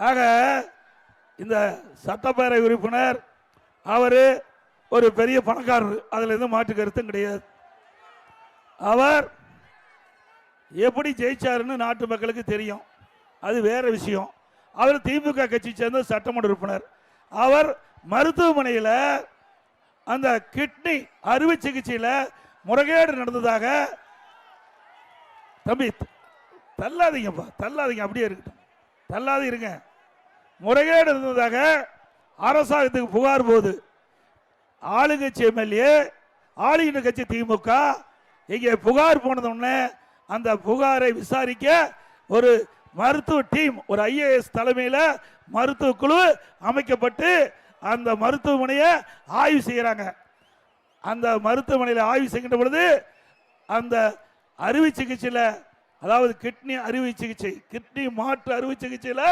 ஆக இந்த சட்டப்பேரவை உறுப்பினர் அவர் ஒரு பெரிய பணக்காரர், அதில் எதுவும் மாற்று கருத்தும் கிடையாது. அவர் எப்படி ஜெயிச்சாருன்னு நாட்டு மக்களுக்கு தெரியும், அது வேற விஷயம். அவர் திமுக கட்சி சேர்ந்த சட்டமன்ற உறுப்பினர். அவர் மருத்துவமனையில் அந்த கிட்னி அறுவை சிகிச்சையில் முறைகேடு நடந்ததாக, தம்பி தள்ளாதீங்கப்பா, தள்ளாதீங்க, அப்படியே இருக்கட்டும், தள்ளாது இருங்க. முறைகேடு இருந்ததாக அரசாங்கத்துக்கு புகார் போகுது. ஆளுங்கட்சி எம்எல்ஏ, ஆளுகின்ற கட்சி திமுக இங்கே புகார் போனதுன்னு அந்த புகாரை விசாரிக்க ஒரு மருத்துவ டீம், ஒரு IAS தலைமையில் மருத்துவ குழு அமைக்கப்பட்டு அந்த மருத்துவமனையை ஆய்வு செய்கிறாங்க. அந்த மருத்துவமனையில் ஆய்வு செய்கின்ற பொழுது அந்த அறுவை சிகிச்சையில், அதாவது கிட்னி அறுவை சிகிச்சை, கிட்னி மாற்று அறுவை சிகிச்சையில்,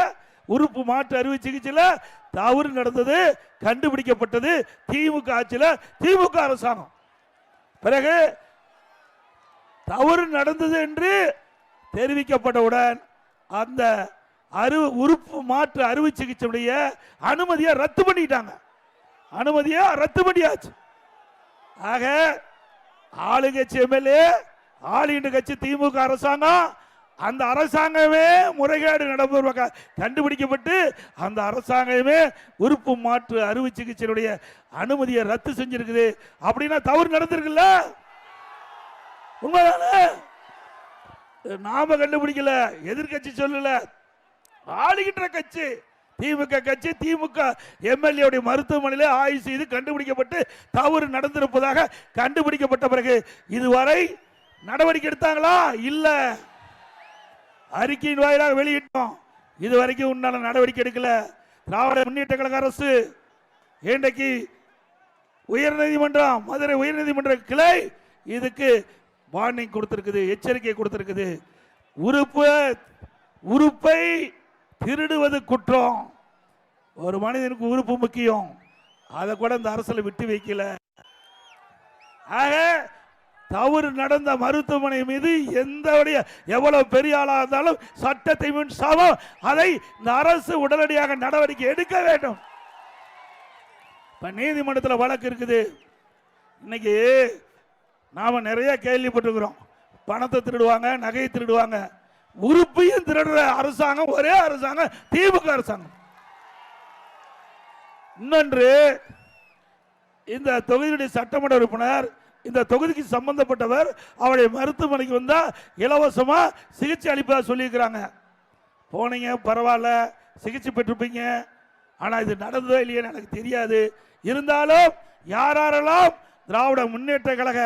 உறுப்பு மாற்று அறுவை சிகிச்சையில் தவறு நடந்தது கண்டுபிடிக்கப்பட்டது திமுக ஆட்சியில், திமுக அரசாங்கம். பிறகு தவறு நடந்தது என்று தெரிவிக்கப்பட்டவுடன் அந்த உறுப்பு மாற்று அறுவை சிகிச்சையுடைய அனுமதியை ரத்து பண்ணிட்டாங்க. அனுமதியை ரத்து பண்ணியாச்சு. ஆக ஆளுங்கட்சி எம்எல்ஏ, ஆளுகின்ற கட்சி திமுக அரசாங்கம், அந்த அரசாங்கமே முறைகேடு நடப்பதாக கண்டுபிடிக்கப்பட்டு அந்த அரசாங்கமே உறுப்பு மாற்று அறுவை சிகிச்சையுடைய அனுமதியை ரத்து செஞ்சிருக்குது. அப்படின்னா தவறு நடந்திருக்குல்ல, உண்மைதானே? நாம கண்டுபிடிக்கல, எதிர்கட்சி சொல்லல, ஆளுகின்ற கட்சி திமுக கட்சி, திமுக எம்எல்ஏ மருத்துவமனையில் ஆய்வு செய்து கண்டுபிடிக்கப்பட்டு தவறு நடந்திருப்பதாக கண்டுபிடிக்கப்பட்ட பிறகு இதுவரை நடவடிக்கை எடுத்தாங்களா? இல்ல. அறிக்கையின் வாயிலாக வெளியிட்டோம், இதுவரைக்கும் உண்டான நடவடிக்கை எடுக்கல. திராவிட முன்னேற்ற கழக அரசு இன்றைக்கு உயர்நீதிமன்றம், மதுரை உயர்நீதிமன்ற கிளை இதுக்கு வார்னிங் கொடுத்திருக்குது, எச்சரிக்கை கொடுத்திருக்குது. உறுப்பை திருடுவது குற்றம். ஒரு மனிதனுக்கு உறுப்பு முக்கியம், அதை கூட இந்த அரசுல விட்டு வைக்கல. ஆக தவறு நடந்த மருத்துவமனை மீது எவ்வளவு பெரிய ஆளா இருந்தாலும் சட்டத்தை முன் சமம், அதை இந்த அரசு உடனடியாக நடவடிக்கை எடுக்க வேண்டும். இப்ப நீதிமன்றத்தில் வழக்கு இருக்குது. இன்னைக்கு நாம நிறைய கேள்விப்பட்டிருக்கிறோம், பணத்தை திருடுவாங்க, நகையை திருடுவாங்க. உறுப்பையும் திருடுற அரசாங்கம் ஒரே அரசாங்கம், திமுக அரசாங்கம். இன்னொன்று, இந்த தொகுதியுடைய சட்டமன்ற உறுப்பினர், இந்த தொகுதிக்கு சம்பந்தப்பட்டவர், அவருடைய மருத்துவமனைக்கு வந்தா இலவசமா சிகிச்சை அளிப்பதாக சொல்லியிருக்கிறாங்க. போனீங்க, பரவாயில்ல, சிகிச்சை பெற்றிருப்பீங்க. ஆனா இது நடந்ததோ இல்லையே எனக்கு தெரியாது. இருந்தாலும் யாரெல்லாம் திராவிட முன்னேற்ற கழக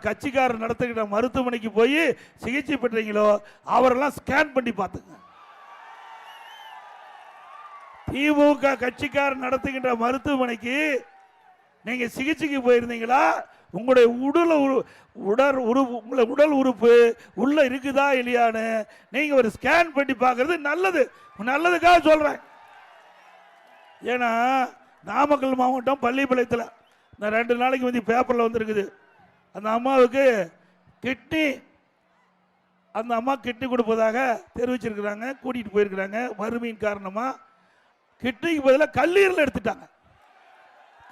கட்சிக்காரர் நடத்துகிற மருத்துவமனைக்கு போய் சிகிச்சை பெற்றீங்களோ அவரெல்லாம் ஸ்கேன் பண்ணி பார்த்துங்க. திமுக கட்சிக்காரர் நடத்துகின்ற மருத்துவமனைக்கு நீங்க சிகிச்சைக்கு போயிருந்தீங்களா? உங்களுடைய உடல் உறுப்பு உள்ள இருக்குதா இல்லையான்னு நீங்க ஒரு ஸ்கேன் பண்ணி பார்க்கறது நல்லது. நல்லதுக்காக சொல்றேன். ஏன்னா நாமக்கல் மாவட்டம் பள்ளிப்பாளையத்தில் இந்த 2 நாளைக்கு வந்து பேப்பர்ல வந்திருக்குது. அந்த அம்மாவுக்கு கிட்னி, அந்த அம்மா கிட்னி கொடுப்பதாக தெரிவிச்சிருக்கிறாங்க, கூட்டிட்டு போயிருக்கிறாங்க. வறுமையின் காரணமா கிட்னிக்கு பதிலாக கல்லீரல் எடுத்துட்டாங்க.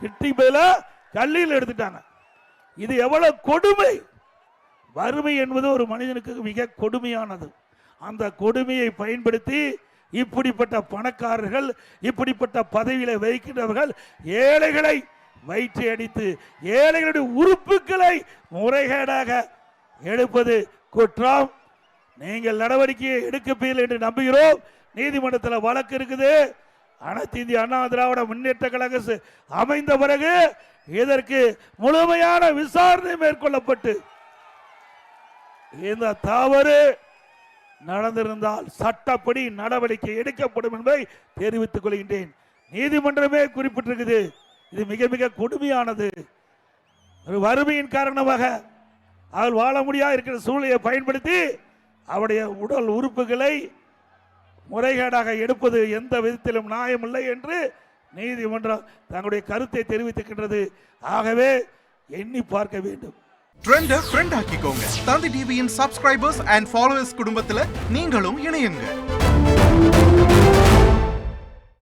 கிட்னிக்கு பதிலாக கல்லீரல் எடுத்துட்டாங்க. இது எவ்வளவு கொடுமை! வறுமை என்பது ஒரு மனிதனுக்கு மிக கொடுமையானது. அந்த கொடுமையை பயன்படுத்தி இப்படிப்பட்ட பணக்காரர்கள், இப்படிப்பட்ட பதவிகளை வைக்கின்றவர்கள் ஏழைகளை வயிற்றை அடித்து ஏழைகளுடைய உறுப்புகளை முறைகேடாக எடுப்பது குற்றம். நீங்கள் நடவடிக்கையை எடுக்கப்பீர்கள் என்று நம்புகிறோம். நீதிமன்றத்தில் வழக்கு இருக்குது. அனைத்து இந்திய அண்ணா திராவிட முன்னேற்ற கழக அமைந்த பிறகு இதற்கு முழுமையான விசாரணை மேற்கொள்ளப்பட்டு இந்த தவறு நடந்திருந்தால் சட்டப்படி நடவடிக்கை எடுக்கப்படும் என்பதை தெரிவித்துக் கொள்கின்றேன். நீதிமன்றமே குறிப்பிட்டிருக்குது. இது மிக மிக கொடுமையானது. வறுமையின் காரணமாக அவள் வாழ முடியாது இருக்கிற சூழ்நிலையை பயன்படுத்தி அவருடைய உடல் உறுப்புகளை முறைகேடாக எடுப்பது எந்த விதத்திலும் நியாயமில்லை என்று நீதிமன்றம் தங்களுடைய கருத்தை தெரிவித்திருக்கின்றது. ஆகவே எண்ணி பார்க்க வேண்டும். ட்ரெண்ட ஃப்ரெண்ட் ஆக்கிக்கோங்க. தந்தி டிவியின் சப்ஸ்கிரைபர்ஸ் அண்ட் ஃபாலோவர்ஸ் குடும்பத்தில் நீங்களும் இணையுங்க.